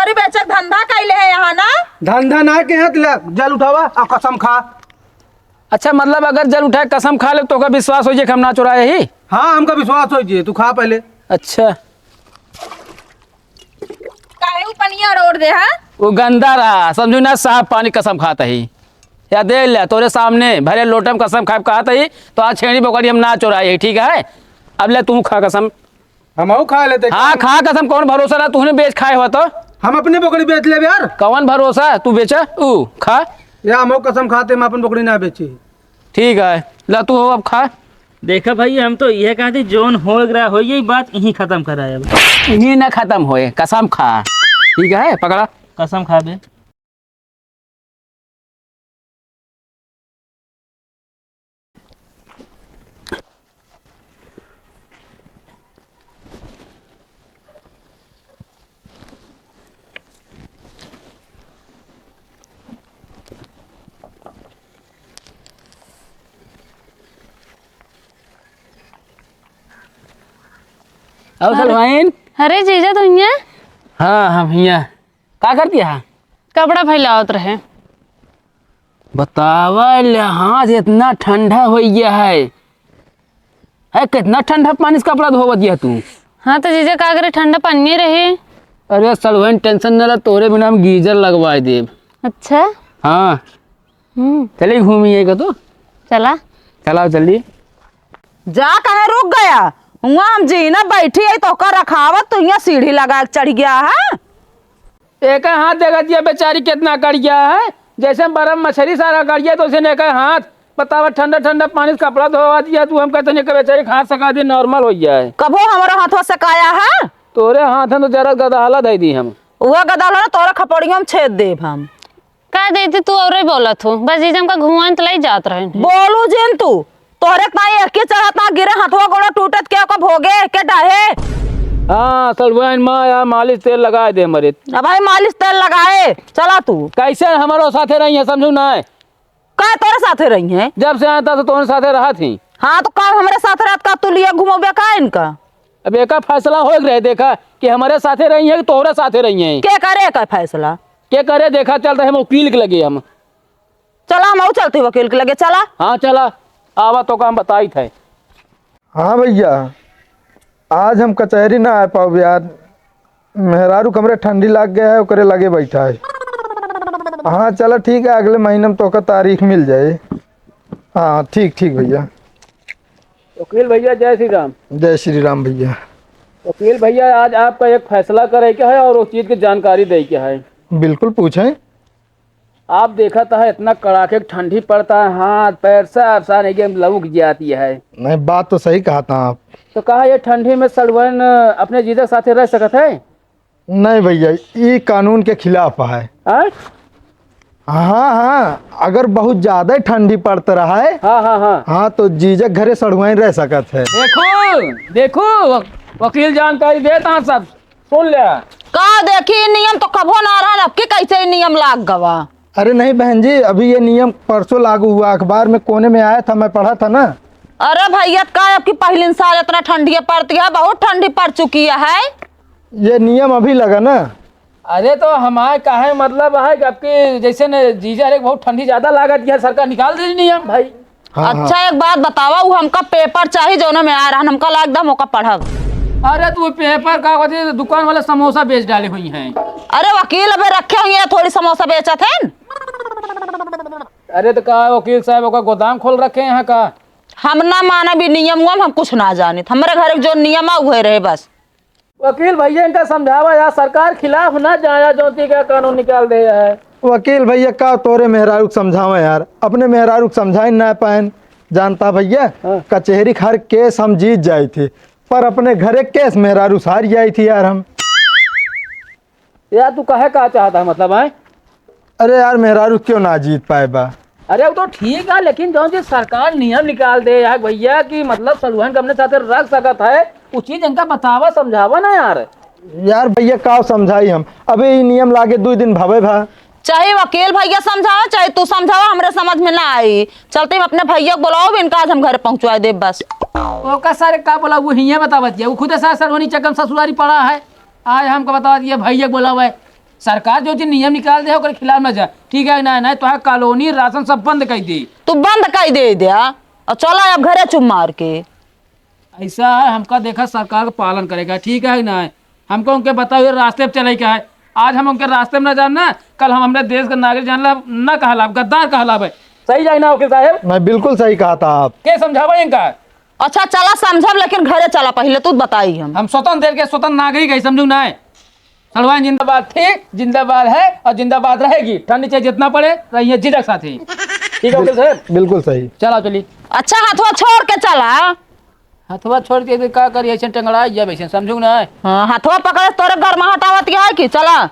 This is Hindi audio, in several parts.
बकरी बेचक धंधा कैले है यहाँ ना? धंधा ना के हाथ ले जल उठावा और कसम खा। अच्छा मतलब अगर जल उठाए कसम खा ले तो का विश्वास हो जाए कि हम ना चुराए ही? हाँ हमका विश्वास हो जी, तू खा पहले। अच्छा काहे ऊ पनिया रोड दे हा? वो गंदा रहा समझू ना, साफ पानी कसम खाता ही या दे ले तोरे सामने भरे लोटम कसम खा कहता ही तो आज छेड़ी बकरी हम ना चुराए, ठीक है? अब ले तू खा कसम। हम खा लेते। हाँ खा कसम, कौन भरोसा रहा तूने बेच खाए हो तो? हम अपने बकरी बेच ले यार। कौन भरोसा तू बेचा ऊ खा या हम कसम खाते हम अपन बकरी ना बेची। ठीक है ला तू अब खा। देखा भाई हम तो यह कहते जोन हो रहा हो यही बात यही खत्म कराए। ये ना खत्म होए, कसम खा, ठीक है? पकड़ा कसम खा बे। अब सलवाइन। अरे जीजा तो यहाँ हाँ हम यहाँ क्या करती है? कपड़ा फैलावत रहे। बतावा हाथ इतना ठंडा हो गया है कितना ठंडा पानी से कपड़ा धोवा दिया तू? हाँ तो जीजा का करे ठंडा पानी रहे। अरे सलवाइन टेंशन न ला, तोरे बिना हम गीजर लगवाए देव। अच्छा हाँ चलिए घूमिए का तो चला चलाओ जल्दी। जा कहे रुक गया? वहाँ हम जीना बैठी है तो का रखावत तू यहाँ सीढ़ी लगा के चढ़ गया है। एक हाथ देखा दिया बेचारी कितना कड़ गया है, जैसे बरम मछली सारा कड़ गया तो उसे एक हाथ बतावा ठंडा ठंडा पानी से कपड़ा धोवा दिया तू। हम कहते नहीं कि बेचारी हाथ सका दी नॉर्मल हो गया है। कबो हमारा हाथों से काया है? तोरे हाथ है तो जरा गदाला दे दी हम। वह गदा ना तोरा खपड़ियों में छेद देव हम। का देती तू और बोला तू बस जीजा का घुमान तो लाई जात रहे। बोलू जिन तू तोरे तना एक चढ़त ना गिरे हाथवा गोड़ा टूटत क्या को भोगे के डाहे। हाँ सलवाइन माया मालिश तेल लगाए दे मरे। अब भाई मालिश तेल लगाए चला तू। कैसे हमारो साथे रही है समझू ना? का तोरे साथे रही है? जब से आया था तो तुम्हारे साथे रहा थी। हाँ तो का हमारे साथ रात का तू लिए घुमोबे का इनका? अब एक फैसला हो रहे देखा कि हमारे साथे रही है कि तोहरे साथे रही है? के करे का फैसला? क्या करे देखा चल रहे हम वकील के लगे हम। चला हम चलते वकील के लगे चला। हाँ चला आवा तो काम बताई थे। हाँ भैया आज हम कचहरी ना आ पाओ यार, मेहरारू कमरे ठंडी लग गया है ओकरे लगे बैठा है। हाँ चलो ठीक है, अगले महीने में तो का तारीख मिल जाए। हाँ ठीक ठीक भैया। वकील भैया जय श्री राम। जय श्री राम भैया। वकील भैया आज आपका एक फैसला करे क्या है और उस चीज की जानकारी दे क्या है? बिल्कुल पूछें। आप देखा था इतना कड़ाके ठंडी पड़ता है, हाथ पैर सब सारे गेम लौक जाती है। नहीं बात तो सही कहा था आप। तो कहा ये ठंडी में सलवन अपने जीजा साथे रह सकत है? नहीं भैया ये कानून के खिलाफ है। हाँ हाँ अगर बहुत ज्यादा ठंडी पड़ता रहा है हाँ हाँ हाँ हाँ तो जीजक घरे सड़ुआई रह सकत है। देखो देखो वकील जानकारी देता सब सुन लिया। का देखी नियम तो कभो ना रहा, अब के कैसे नियम लाग गवा? अरे नहीं बहन जी अभी ये नियम परसों लागू हुआ, अखबार में कोने में आया था, मैं पढ़ा था ना। अरे भैया का अब की पहली साल इतना ठंडी पड़ती है, बहुत ठंडी पड़ चुकी है। ये नियम अभी लगा ना। अरे तो हमारे कहे मतलब है कि आपके जैसे न जीजा रे बहुत ठंडी ज्यादा लागत है, सरकार निकाल दे नियम भाई। हाँ, अच्छा हाँ। एक बात बतावा वो हमका पेपर चाहिए जो में आ रहा हमका लाग दम ओका पढ़ब। अरे तू पेपर का वजह दुकान वाले समोसा बेच डाले हुई हैं। अरे वकील अबे रखे हुए थोड़ी समोसा बेचत है। अरे तो कहा वकील साहब का गोदाम खोल रखे हैं यहाँ का। हम ना माना भी नियम हुआ हम कुछ ना जाने, हमारे घर जो नियम हुए रहे बस। वकील भैया इनका समझावा यार, सरकार खिलाफ ना जाया जोती का कानून निकाल दे है। वकील भैया का तोरे मेहरारू समझावे यार, अपने मेहरारू समझाई ना पाए। जानता भैया हाँ। कचहरी हर केस हम जीत जाए थे पर अपने घरे केस मेहरारू हार जाई थी यार हम। यार तू कहे का चाहता मतलब है? अरे यार मेहरारू क्यों ना जीत पाए बा? अरे वो तो ठीक है लेकिन जो जी सरकार नियम निकाल दे यार भैया कि मतलब सलूहन अपने साथ रख सकता है वो चीज इनका बतावा समझावा ना यार। यार भैया का समझाई हम, अबे ये नियम लागे 2 दिन भवे भा। चाहे वकील भैया समझाओ चाहे तू समझावा, हमरे समझ में ना आई। चलते हम अपने भैया को बुलाओ भी इनका आज हम घर पहुंचवा दे बस। ओका सारे का बोला वो हिया बता दिया, वो खुद सर होनी चकम ससुरारी पड़ा है। आज हमको बता दिया भैया बोला हुआ है सरकार जो चीज नियम निकाल दे ओकर खिलाफ न जा, ठीक है ना? नहीं तो है कॉलोनी राशन सब बंद कर दी। तू बंद कर दे दिया और चला अब घरे चुप मार के। ऐसा है, हमका देखा सरकार का पालन करेगा, ठीक है ना? हमको उनके बताओ रास्ते पे चले क्या है। आज हम उनके रास्ते में न जानना, कल हम अपने देश का नागरिक जानला न कहला, गद्दार कहला भाई। सही जाए ना वकील साहब? मैं बिल्कुल सही कहा था आप। के समझावा इनका? अच्छा चला समझब, लेकिन घरे चला पहले तू बताई हम स्वतंत्र देश के स्वतंत्र नागरिक है, समझू ना? सड़वाइन जिंदाबाद थी, जिंदाबाद है और जिंदाबाद रहेगी। ठंडी चाहे जितना पड़े रहिए झिझक साथी, ठीक है वकील साहब? बिल्कुल सही। चलो चलिए। अच्छा हाथवा छोड़ के चला। हथवा छोड़ के का करिए, ऐसे टंगड़ा जब ऐसे, समझू ना? हाँ हाथवा पकड़े तोरे गर्मा हटावत क्या है कि चला।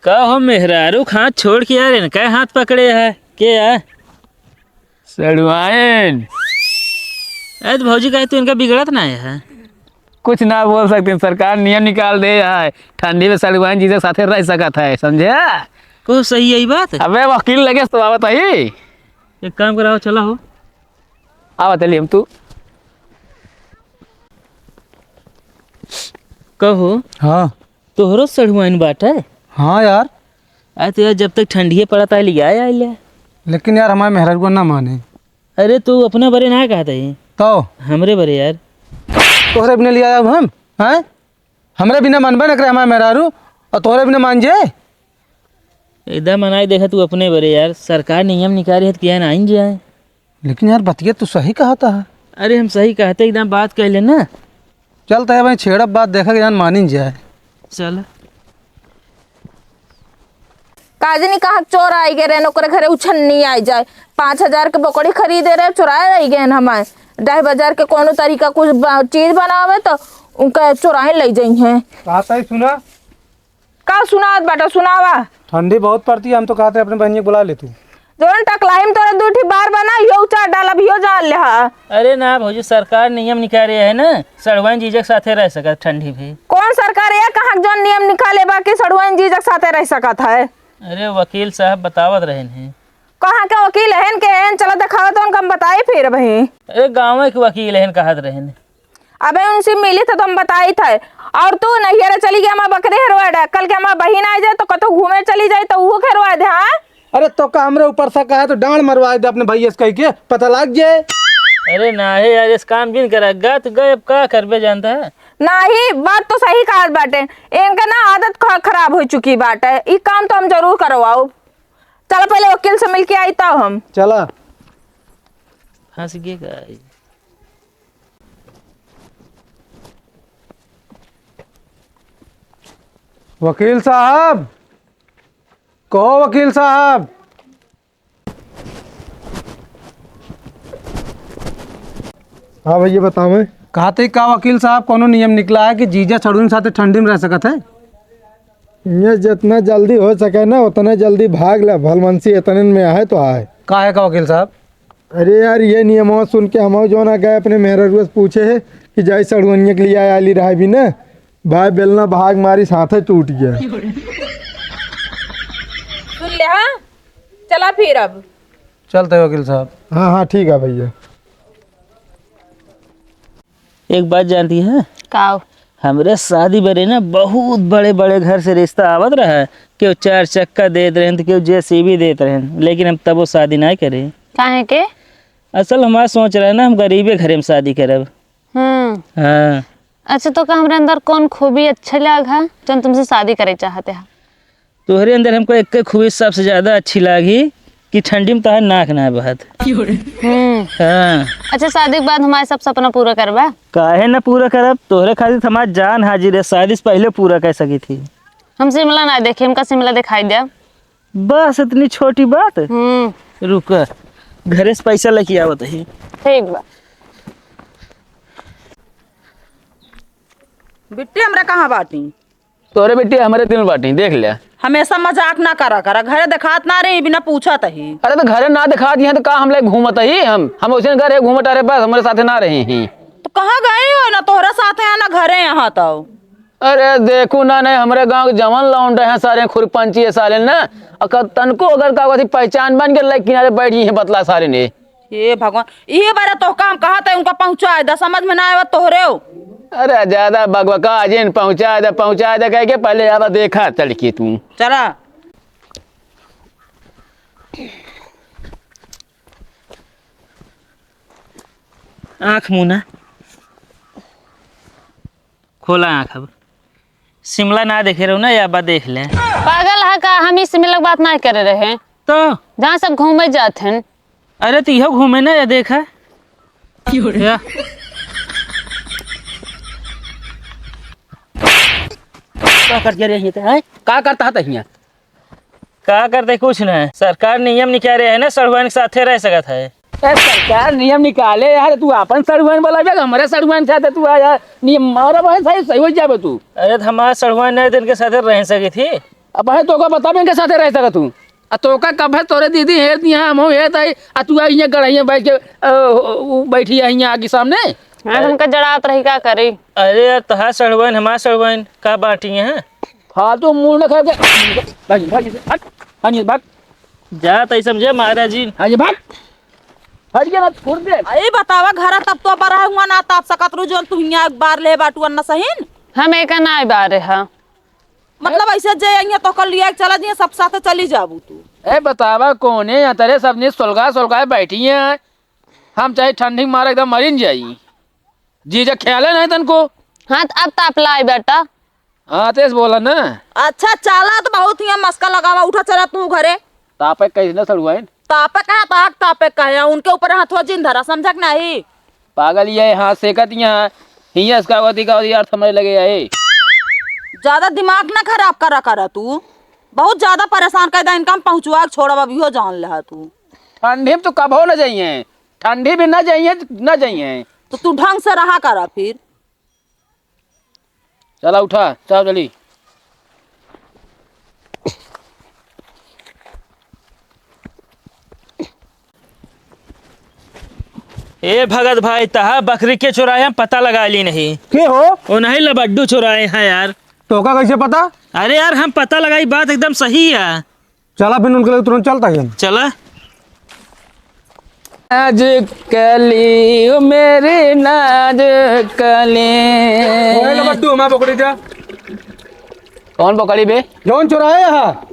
का हो मेहरारू हाथ छोड़ के यार इनका हाथ पकड़े है के यार? सड़वाइन अरे तो भौजी कहे तू इनका बिगड़त ना है? कुछ ना बोल सकते, सरकार नियम निकाल दे है, ठंडी में सड़वाइन जी के साथे रह सकता है, समझे? को सही यही बात है? अबे वकील लगे तो आवत है। एक काम कराओ, चला हो आवत है हम तू। कहो हाँ तोहरो सड़ुआइन बाट है? हाँ यार, अरे तो यार जब तक ठंडिये पड़त है लिया आया। लेकिन यार हमारे मेहरारू को ना माने अरे तू अपना बरे ना कहता है तो हमरे बरे यार। तोहरे बिना लिया हम हैं? हमरे बिना मानबे न करे हमारे मेहरारू, और तोहरे बिना मान जाए? एकदम मनाई देखा तू अपने बरे यार, सरकार नियम निकाली है तो क्या ना आइन जाए। लेकिन यार बतिया तू सही कहा था। अरे हम सही कहते एकदम बात कह लेना। चलता है भाई, छेड़ब बात देखा कि जान मानी जाए। चल काजनी कहा चोर आई गए रहे, ओकरे घरे उछन्नी आई जाए। 5,000 के बकरी खरीदे रहे, चुराए रही गए हमारे। 2,500 के कोनो तरीका कुछ चीज बनावे तो उनका चुराए ले जाई हैं। कहा था सुना? का सुनावत बेटा, सुनावा। ठंडी बहुत पड़ती है, हम तो कहते अपने बहन को बुला ले तू। जोन टकलाइम तोरा दूठी बार बना यो चार डाला भी यो जान ले हा। अरे ना भौजी सरकार नियम निकाले है ना, सड़वाइन जीजक साथे रह सकत ठंडी भी। कौन सरकार है कहाँ जोन नियम निकाले बाकी सड़ुआइन जीजक साथे रह सकत है? अरे वकील साहब बतावत रहे हैं। कहाँ के वकील है के हैं? चलो दिखाओ तो उनका हम बताए फिर भाई। अरे गाँव के वकील है कहत रहे हैं। अबे उनसे मिली थे तो हम बताई थे। और तू नैहरा चली गया, हमारा बकरे हेरवा डा, कल के हमारा बहन आ जाए तो कतो घूमे चली जाए तो वो खेरवा दे। हाँ अरे तो का हमरे ऊपर से कहा तो डांड मरवा दे अपने भैया से, कह के पता लग जाए। अरे ना है यार, इस काम जिन करेगा तो गए अब का करबे जानता है। नहीं, बात तो सही कहा बाटे। इनका ना आदत खराब हो चुकी बाटे, ये काम तो हम जरूर करवाओ। चलो पहले वकील से मिलके आई तो हम चला। फंस गएगा। वकील साहब, कहो वकील साहब। हाँ भैया बताओ। कहा थे का वकील साहब, कोनो नियम निकला है कि जीजा छड़ून साथे ठंडी में रह सकत है? ये जितना जल्दी हो सके ना उतना जल्दी भाग ले, भलमनसी इतने में आए तो आए। का है का वकील साहब? अरे यार ये नियम सुन के हम जो ना गए अपने मेहरारू से पूछे है कि जाए सड़वनिया के लिए आली रहा भी ना, भाई बेलना भाग मारी साथे टूट गया। सुन ले। हाँ चला फिर अब चलते वकील साहब। हाँ हाँ ठीक है भैया। एक बात जानती है, काव हमरे शादी बरे ना बहुत बड़े बड़े घर से रिश्ता आवत रहा है। क्यों 4 चक्का देते रहे तो क्यों JCB देते रहे, लेकिन हम तब वो शादी नहीं करे। काहे के? असल हमारा सोच रहा है ना हम गरीबे घरे में शादी करब। हाँ। अच्छा तो का हमरे अंदर कौन खूबी अच्छे लगा जो तुमसे शादी करे चाहते हैं? तोहरे अंदर हमको एक खूबी सबसे ज्यादा अच्छी लगी कि ठंडी में तोहर नाक ना बहत। हाँ। अच्छा शादी के बाद हमारे सब सपना पूरा करवा? काहे ना पूरा करब, तोहरे खातिर हमार जान हाजिर है, शादी से पहले पूरा कर सकी थी। हम शिमला ना देखे, हमका शिमला दिखाई दे। बस इतनी छोटी बात। रुक घरे से पैसा लेके आवत ही। ठीक बा। बिट्टी हमरा कहाँ बाटी? तोरे बेटी हमारे दिल में बाटी, देख लिया। हमेशा मजाक ना करा करा, घरे दिखात ना रही बिना पूछत ही। अरे तो घरे ना दिखा दिए तो का हम लोग घूमत ही, हम उसे घरे घूमत रहे, बस हमारे साथे ना रहे हैं। तो कहाँ गए हो? ना तोहरा साथ है ना घरे यहाँ तो। अरे देखो ना, नहीं हमारे गांव के जवान लौंडे हैं सारे, खुरपंची है सारे ना, तनको अगर का पहचान बन के लाइक किनारे बैठी है बतला सारे ने। हे भगवान, ये बारे तो काम कहा था उनका पहुंचा दे, समझ में ना आया तोहरे हो। अरे ज्यादा बकबका अजिन पहुंचा दे कह के पहले अब देखा चल के तू चला। आँख मुना खोला आँख। अब शिमला ना देखे रहो ना, या बा देख ले। पागल है का, हम इस मिलक बात नहीं कर रहे हैं। तो जहाँ सब घूमे जाते हैं। अरे तो इहो घूमे ना, या देखा या। क्या करते रहे हैं? का करता था हियां? का करते कुछ नहीं, सरकार नियम निकाल रहे है ना, सड़ुआन के साथे रह सकत है। ए, सरकार नियम निकाले यार, तू अपन सड़ुआन बोला बे, हमारे सड़ुआन साथे तू आ यार, नियम मारा भाई सही हो जाबे तू। अरे तो हमारा सड़ुआन नहीं दिन के साथे रह सकी थी। अब है तो का बता के साथे रह सका तू। आ तो का कब है तोरे दीदी हेर दिया हम हेर तई आ तू यहाँ गड़ाइया बैठ के बैठी है यहाँ आगे सामने। हाँ, हमका जड़ात रही का करी। अरे यार तहा सड़ुआन हमारा सड़ुआन का बाटी है। फालतू मुंह न खा के भाग भाग हट हां भाग जा तई समझे महाराज जी। हां भाग हट के ना छोड़ दे। अरे बतावा घर तब तो बड़ा हुआ ना ताप सकत रू जो तू यहाँ एक बार ले बाटू अन्ना सहीन। हम एक ना बारे हा। मतलब ऐसे जे यहाँ तो कर लिया चला दिए सब साथे चली जाबू तू। ए बतावा कोने यहाँ तेरे सबने सुलगा बैठी हैं, हम चाहे ठंडी में मारे एकदम मरीन जाई जी जा ख्याल है नहीं तनको। हाँ तो अब ताप लाई बेटा। हाँ तेज बोला ना। अच्छा चला तो बहुत ही मस्का लगावा, उठा चला तू घरे। तापे कैसे ना सड़ुआइन तापे कहा ताक तापे कहे उनके ऊपर हाथवा जिन धरा समझा कि नहीं। पागल ये हाथ सेकत यहाँ हिया इसका वती का अर्थ समझ लगे है। ज्यादा दिमाग ना खराब करा तू, बहुत ज्यादा परेशान कर दा इनका पहुंचवा छोड़ा अभी हो जान लहा तू। ठंडी में तो कब हो न जाइए, ठंडी में न जाइए तो तू ढंग से रहा करा फिर। चला उठा चल जल्दी। ए भगत भाई तहा बकरी के चुराए हम पता लगा ली नहीं। के हो? वो नहीं लबड्डू चुराए हैं यार। तो का कैसे पता? अरे यार हम पता लगाई, बात एकदम सही है। चला फिर उनके लिए तुरंत चलता है। चला। नाज कली ओ मेरे नाज कली। लबड्डू हमारा पकड़ी जा। कौन पकड़ी बे? जौन चुराए यहाँ।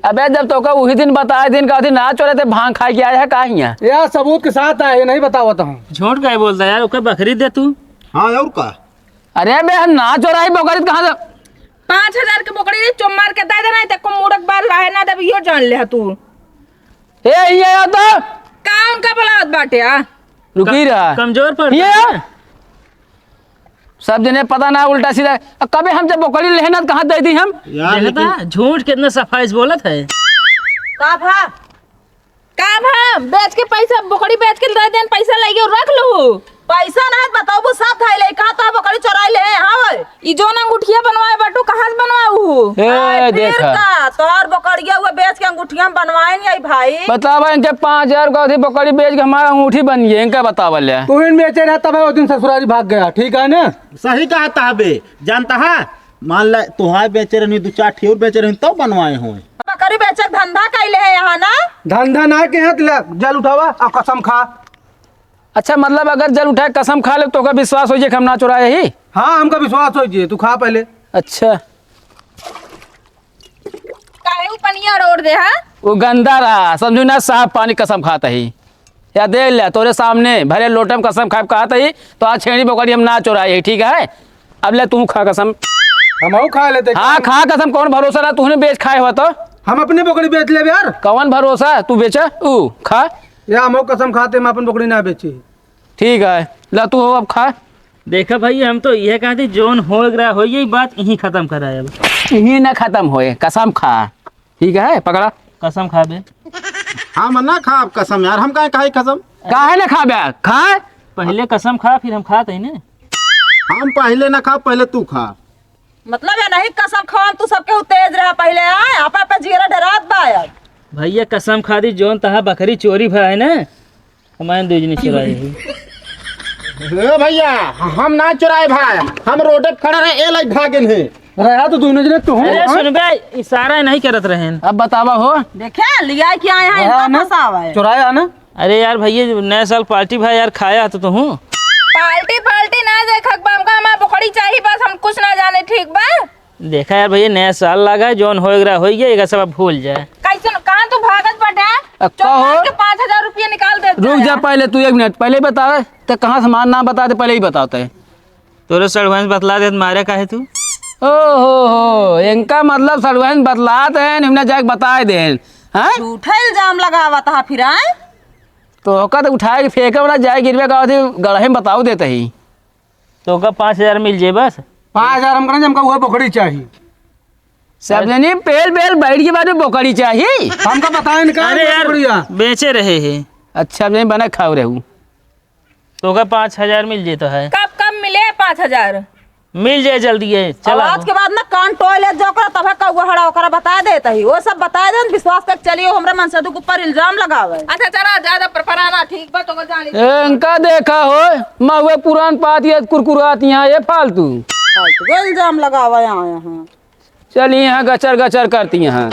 अबे जब तो का वही दिन बताए दिन का दिन ना चोरे थे भांग खा के आया है का यहाँ। यार सबूत के साथ आए, नहीं बतावता हूँ। झूठ क्या बोलता यार, ओके बकरी दे तू। हाँ और का? अरे बे हम ना चोराई बकरी कहाँ से? 5000 के बोकड़ी चुम मार के दे देना है तको मुड़क बार रहे ना दे यो जान ले तू। ए ये आ तो का उनका भला बाटे आ रुकी रहा कमजोर पड़ ये सब जने पता ना उल्टा सीधा। कबे हम जब बकरी लेना कहाँ दे दी हम? यार लेकिन झूठ कितना सफाई से बोलत है। का भा बेच के पैसा बोकड़ी बेच के दे देन पैसा लेके और रख लो। पैसा ना बताओ वो सब खाई ले कहां तो बकरी चुराई ले। हां ओए ई जो अंगूठिया बनवाए बाटू कहां से बनवाऊ? ए देखा तोहर बकरिया हुआ बेच के अंगूठिया बनवाए नहीं आई भाई। बतावा इनके 5000 का थी बकरी बेच के हमारा अंगूठी बन गई इनका बतावा ले। तू इन बेचे रहता भाई, उस दिन ससुरारी भाग गया, ठीक है ना? सही कहा था बे, जानता है मान ले तुहार बेचे रही 2-4 ठेर बेचे रही तो बनवाए हो। बकरी बेचक धंधा कैले है यहाँ ना। धंधा ना के हाथ जल उठावा और कसम खा। अच्छा मतलब अगर जल उठाए कसम खा ले तो का विश्वास हो जाए कि हम ना चुराए ही? हाँ हमका विश्वास हो जी, तू खा पहले। अच्छा काहे उ पनिया रोड दे हा? वो गंदा रहा समझू ना, साफ पानी कसम खाता ही या दे ले तोरे सामने भरे लोटम कसम खा खाता ही तो आज छेड़ी बकरी हम ना चुराए, ठीक है? अब ले तू खा कसम। हम खा लेते। हाँ खा कसम, कौन भरोसा ना तूने बेच खाए हो तो? हम अपने बकरी बेच ले यार। कौन भरोसा तू बेचा ऊ खा। या हम कसम खाते हम अपन बकरी ना बेची। ठीक है ला तू अब खा। देखा भाई हम तो यह कहते जोन हो गया हो यही बात यही खत्म कराए। अब यही ना खत्म होए, कसम खा, ठीक है? पकड़ा कसम खा बे। हम ना खा कसम यार, हम काहे खाई कसम? काहे ना खा बे? खा पहले कसम खा फिर हम खाते हैं ना। हम पहले ना खा, पहले तू खा। मतलब है नहीं कसम खावा तू सबके तेज रहा पहले आए आपा पे जीरा डरात बा यार। भैया कसम खा दी जोन तहा बकरी चोरी भाई ना हमारे दूजनी चुराई हुई। ए भैया हम ना चुराए भाई, हम रोड पे खड़ा रहे ए लाइक भागन है। रहा तो दोनों जने तू अरे सुन बे इशारा नहीं करत रहे। अब बतावा हो देखे लिया क्या यहाँ इनका फंसावा है। चुराया ना? अरे यार भैया नया साल पार्टी भाई यार खाया तो हूँ। पार्टी पार्टी ना देखक बा, हमका हमार बकरी चाहिए बस, हम कुछ ना जाने, ठीक बा। देखा यार भैया नया साल लगा है, जौन होएगा हो गया, एक सब आप भूल जाए। कैसे कहाँ तू भागत बटे? कहो। के 5,000 रुपया निकाल दे। रुक जा पहले, तू 1 मिनट पहले बता तो कहाँ सामान ना बता दे, पहले ही बताते। तोरे सड़वाइन बतला दे मारे का है तू। ओहो, इनका मतलब सर्वेंट बतलाते हैं, निम्न जाके बताए दे हैं। झूठा इल्जाम लगावत हा फिर आए। तो ओका तो उठाए के फेंके वाला जाए गिरवे का गढ़े में बताओ देते ही। तो का 5,000 मिल जाए बस। 5,000 हम करें, हमका वो बकरी चाहिए। सब जनी पेल पेल बैठ के बाद में बकरी चाहिए, हमका बताए निकाल। अरे यार बेचे रहे हैं। अच्छा नहीं बना खाओ रहू। तो का 5,000 मिल जाए तो है। कब कब मिले 5,000? मिल जाए जल्दी है। चला आज के बाद ना कान टोले जो ओकरा तबे कौआ हड़ा ओकरा बता देता ही, वो सब बता दे, विश्वास तक चलिए हमरा मनसदू के ऊपर इल्जाम लगावे। अच्छा चला ज्यादा परपराना ठीक बा, तो जानी इनका देखा हो महुए पुरान पाती कुरकुराती यहाँ ये फालतू इल्जाम लगावा यहाँ। चलिए यहाँ गचर गचर करती यहाँ।